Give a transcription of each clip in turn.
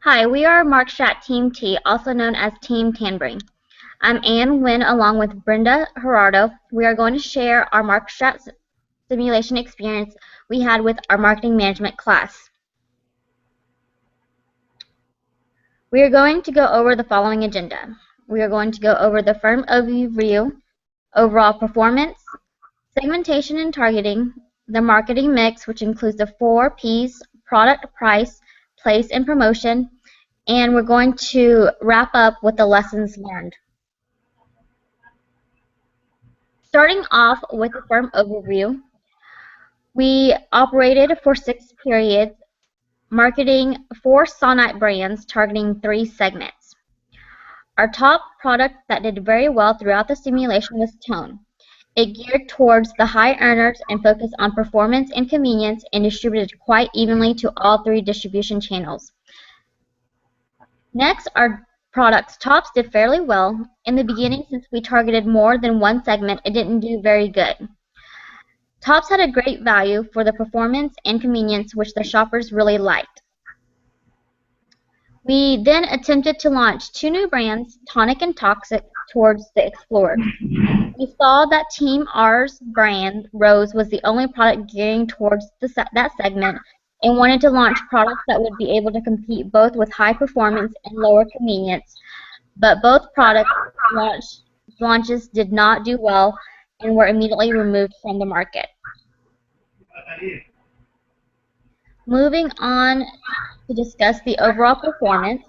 Hi, we are Markstrat Team T, also known as Team Tanbury. I'm Ann Wynn along with Brenda Gerardo. We are going to share our Markstrat simulation experience we had with our marketing management class. We are going to go over the following agenda. We are going to go over the firm overview, overall performance, segmentation and targeting, the marketing mix, which includes the 4 Ps, product, price, place, and promotion, and we're going to wrap up with the lessons learned. Starting off with the firm overview, we operated for 6 periods, marketing 4 Sonite brands targeting 3 segments. Our top product that did very well throughout the simulation was Tone. It geared towards the high earners and focused on performance and convenience and distributed quite evenly to all 3 distribution channels. Next, our products Tops did fairly well. In the beginning, since we targeted more than one segment, it didn't do very good. Tops had a great value for the performance and convenience which the shoppers really liked. We then attempted to launch 2 new brands, Tonic and Toxic, towards the Explorers. We saw that Team R's brand, Rose, was the only product gearing towards that segment and wanted to launch products that would be able to compete both with high performance and lower convenience, but both product launches did not do well and were immediately removed from the market. Moving on to discuss the overall performance,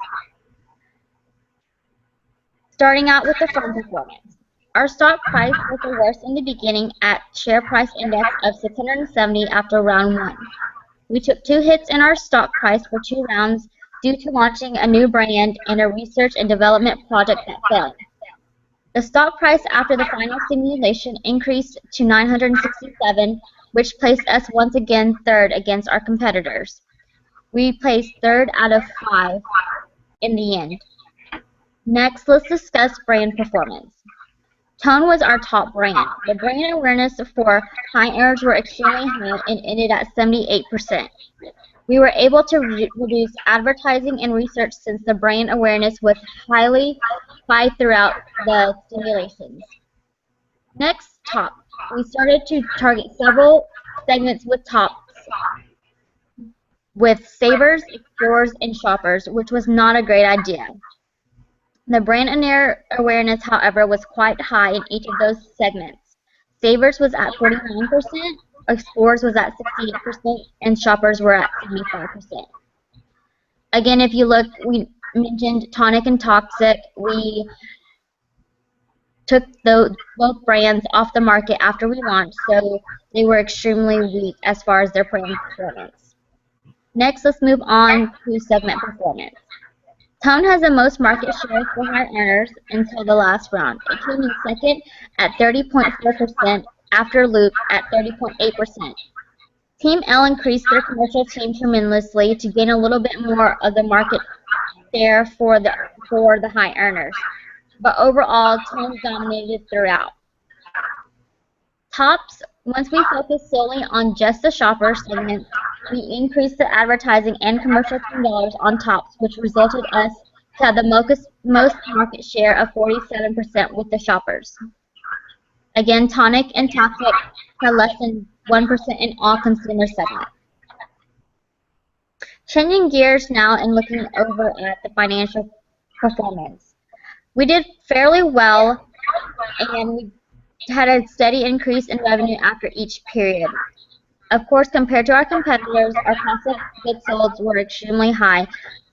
starting out with the firm performance. Our stock price was the worst in the beginning at share price index of 670 after round 1. We took 2 hits in our stock price for 2 rounds due to launching a new brand and a research and development project that failed. The stock price after the final simulation increased to 967, which placed us once again 3rd against our competitors. We placed 3rd out of 5 in the end. Next, let's discuss brand performance. Tone was our top brand. The brand awareness for high earners were extremely high and ended at 78%. We were able to reduce advertising and research since the brand awareness was highly high throughout the simulations. Next, Tops. We started to target several segments with Tops, with savers, explorers, and shoppers, which was not a great idea. The brand awareness, however, was quite high in each of those segments. Savers was at 49%, explorers was at 68%, and shoppers were at 75%. Again, if you look, we mentioned Tonic and Toxic. We took both brands off the market after we launched, so they were extremely weak as far as their brand performance. Next, let's move on to segment performance. Tone has the most market share for high earners until the last round. It came in second at 30.4% after Loop at 30.8%. Team L increased their commercial team tremendously to gain a little bit more of the market share for the high earners. But overall, Tone dominated throughout. Tops, once we focused solely on just the shopper segment, we increased the advertising and commercial team dollars on Tops, which resulted us to have the most market share of 47% with the shoppers. Again, Tonic and Toxic had less than 1% in all consumer segments. Changing gears now and looking over at the financial performance. We did fairly well, and we had a steady increase in revenue after each period. Of course, compared to our competitors, our cost of goods sold were extremely high,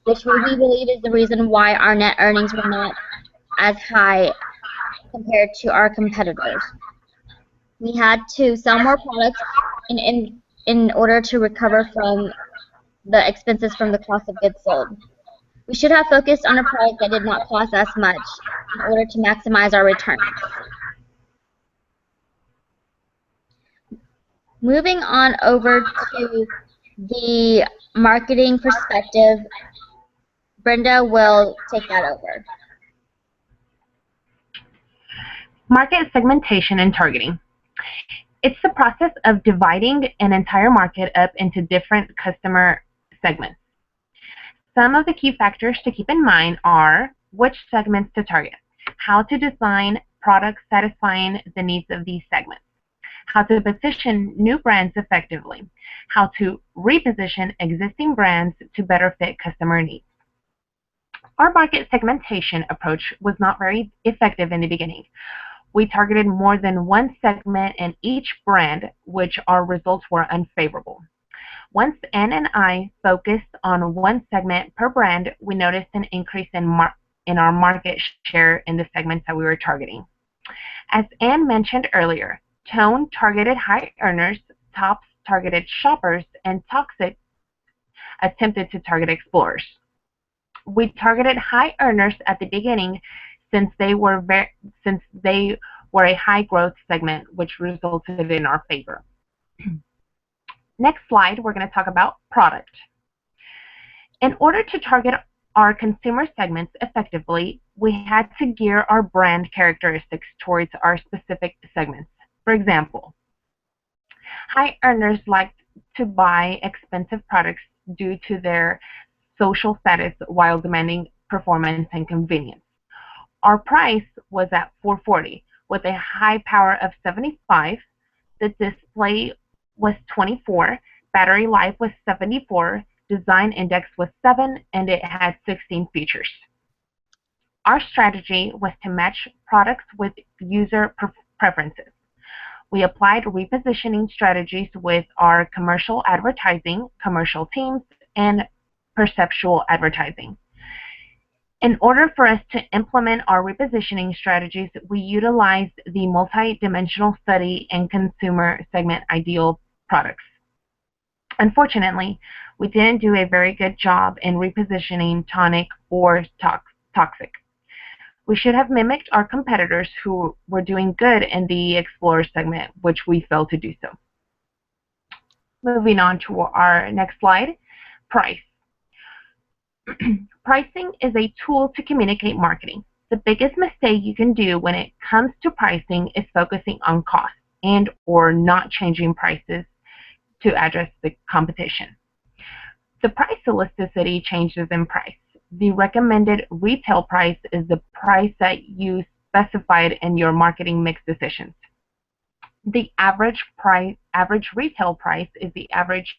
which we believe is the reason why our net earnings were not as high compared to our competitors. We had to sell more products in order to recover from the expenses from the cost of goods sold. We should have focused on a product that did not cost us much in order to maximize our returns. Moving on over to the marketing perspective, Brenda will take that over. Market segmentation and targeting. It's the process of dividing an entire market up into different customer segments. Some of the key factors to keep in mind are which segments to target, how to design products satisfying the needs of these segments, how to position new brands effectively, how to reposition existing brands to better fit customer needs. Our market segmentation approach was not very effective in the beginning. We targeted more than one segment in each brand, which our results were unfavorable. Once Ann and I focused on one segment per brand, we noticed an increase in our market share in the segments that we were targeting. As Ann mentioned earlier, Tone targeted high earners, Tops targeted shoppers, and Toxic attempted to target explorers. We targeted high earners at the beginning since they were a high growth segment, which resulted in our favor. Next slide, we're going to talk about product. In order to target our consumer segments effectively, we had to gear our brand characteristics towards our specific segments. For example, high earners liked to buy expensive products due to their social status while demanding performance and convenience. Our price was at $440 with a high power of 75. The display was 24, battery life was 74, design index was 7, and it had 16 features. Our strategy was to match products with user preferences. We applied repositioning strategies with our commercial advertising, commercial teams, and perceptual advertising. In order for us to implement our repositioning strategies, we utilized the multi-dimensional study and consumer segment ideal products. Unfortunately, we didn't do a very good job in repositioning Tonic or Toxic. We should have mimicked our competitors who were doing good in the Explorer segment, which we failed to do so. Moving on to our next slide, price. Pricing is a tool to communicate marketing. The biggest mistake you can do when it comes to pricing is focusing on cost and or not changing prices to address the competition. The price elasticity changes in price. The recommended retail price is the price that you specified in your marketing mix decisions. The average retail price is the average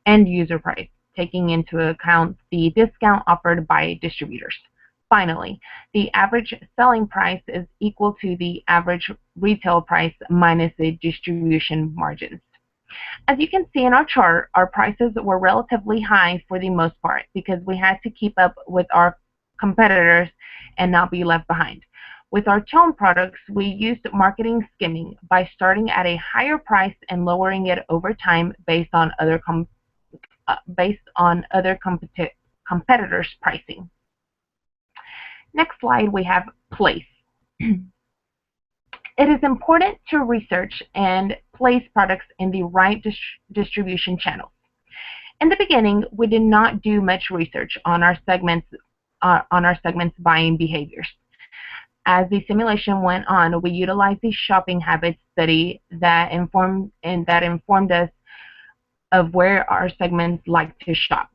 end user price, taking into account the discount offered by distributors. Finally, the average selling price is equal to the average retail price minus the distribution margins. As you can see in our chart, our prices were relatively high for the most part because we had to keep up with our competitors and not be left behind. With our Tone products, we used marketing skimming by starting at a higher price and lowering it over time based on other competitors' pricing. Next slide, we have place. It is important to research and place products in the right distribution channels. In the beginning, we did not do much research on our segments' buying behaviors. As the simulation went on, we utilized the shopping habits study that informed us of where our segments like to shop.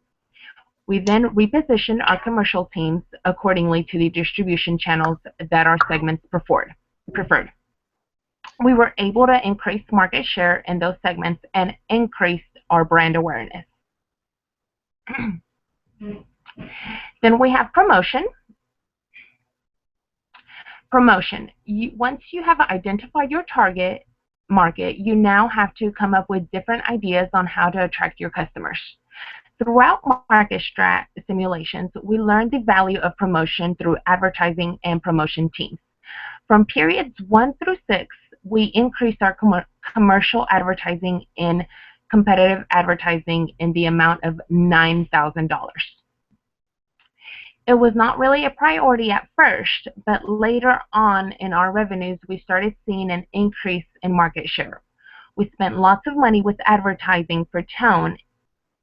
We then repositioned our commercial teams accordingly to the distribution channels that our segments preferred. We were able to increase market share in those segments and increase our brand awareness. Then we have promotion. Once you have identified your target market, you now have to come up with different ideas on how to attract your customers. Throughout Markstrat simulations, we learned the value of promotion through advertising and promotion teams. From periods 1 through 6, we increased our commercial advertising in competitive advertising in the amount of $9,000. It was not really a priority at first, but later on in our revenues, we started seeing an increase in market share. We spent lots of money with advertising for Tone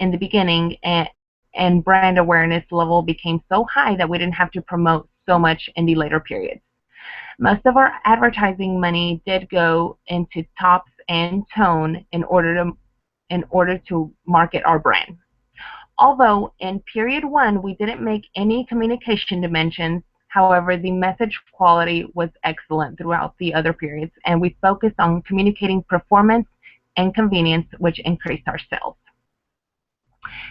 in the beginning, and brand awareness level became so high that we didn't have to promote so much in the later periods. Most of our advertising money did go into Tops and Tone in order to market our brand. Although in period 1 we didn't make any communication dimensions, however, the message quality was excellent throughout the other periods, and we focused on communicating performance and convenience, which increased our sales.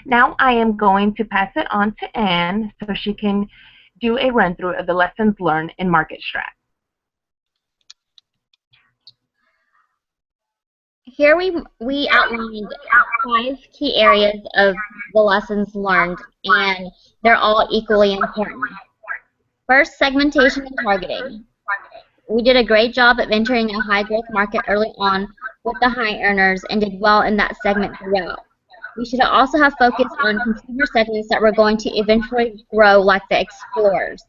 Now I am going to pass it on to Anne so she can do a run-through of the lessons learned in Markstrat. Here we outlined 5 key areas of the lessons learned, and they're all equally important. First, segmentation and targeting. We did a great job of entering a high-growth market early on with the high earners and did well in that segment throughout. We should also have focused on consumer segments that were going to eventually grow, like the explorers.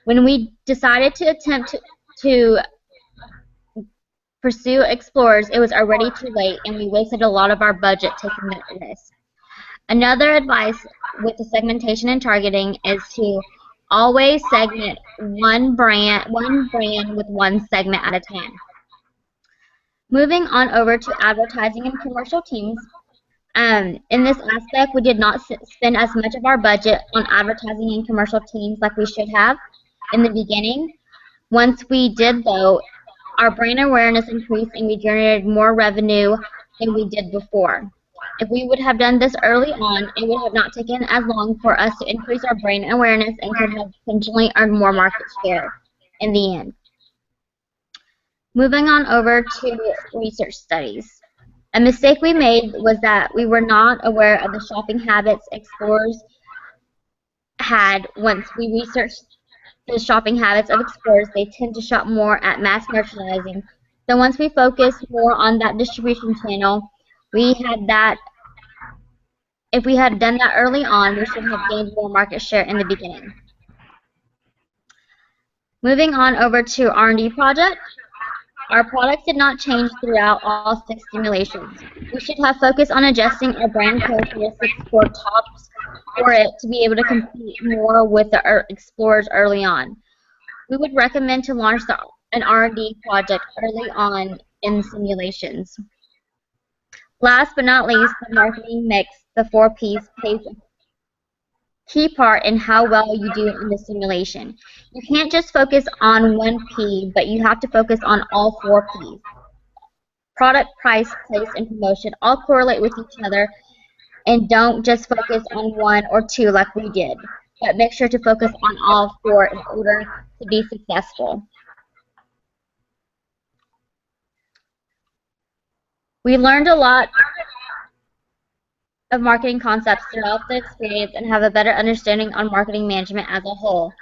When we decided to attempt to pursue explorers, it was already too late, and we wasted a lot of our budget taking that risk. Another advice with the segmentation and targeting is to always segment one brand with one segment at a time. Moving on over to advertising and commercial teams. In this aspect, we did not spend as much of our budget on advertising and commercial teams like we should have in the beginning. Once we did, though, our brand awareness increased and we generated more revenue than we did before. If we would have done this early on, it would have not taken as long for us to increase our brand awareness and could have potentially earned more market share in the end. Moving on over to research studies. A mistake we made was that we were not aware of the shopping habits explorers had. Once we researched the shopping habits of explorers, they tend to shop more at mass merchandising. So once we focused more on that distribution channel, if we had done that early on, we should have gained more market share in the beginning. Moving on over to R&D project. Our products did not change throughout all 6 simulations. We should have focused on adjusting our brand characteristics for it to be able to compete more with the explorers early on. We would recommend to launch an R&D project early on in simulations. Last but not least, the marketing mix, the 4 Ps, plays a key part in how well you do in the simulation. You can't just focus on 1 P, but you have to focus on all 4 Ps. Product, price, place, and promotion all correlate with each other, and don't just focus on 1 or 2 like we did, but make sure to focus on all 4 in order to be successful. We learned a lot of marketing concepts throughout the experience and have a better understanding on marketing management as a whole.